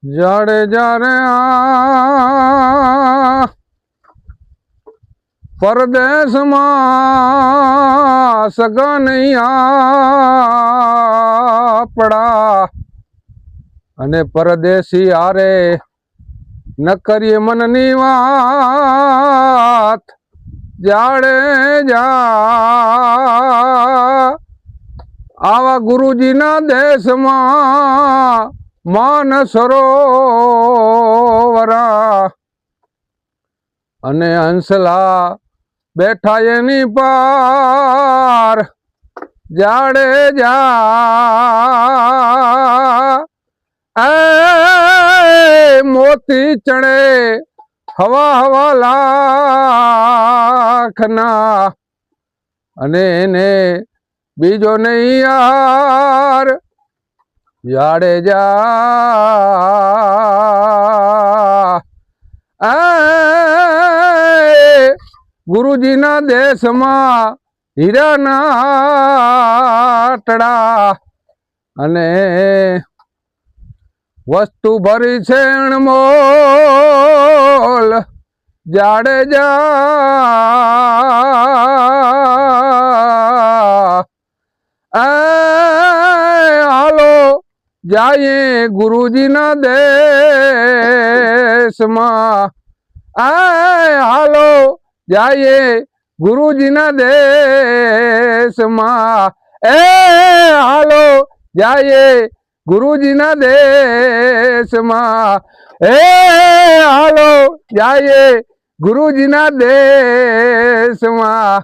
જાડેજા રે આ પરદેશમાં સગા નહીં આપડા અને પરદેશી હારે ન કરીએ મનની વાત જાડેજા આવા ગુરુજીના દેશમાં માન સરોવરા અને હંસલા બેઠા એની પાર જાડેજા એ મોતી ચણે હવા હવા લાખના અને એને બીજો નહીં યાર જાડેજા ગુરુજીના દેશમાં હીરાના આટડા અને વસ્તુ ભરી છે અણમોલ જાડેજા હાલો જાયે ગુરુજીના દેશમાં હાલો જાયે ગુરુજીના દેશમાં હાલો જાયે ગુરુજીના દેશમાં હાલો જાયે ગુરુજીના દેશમાં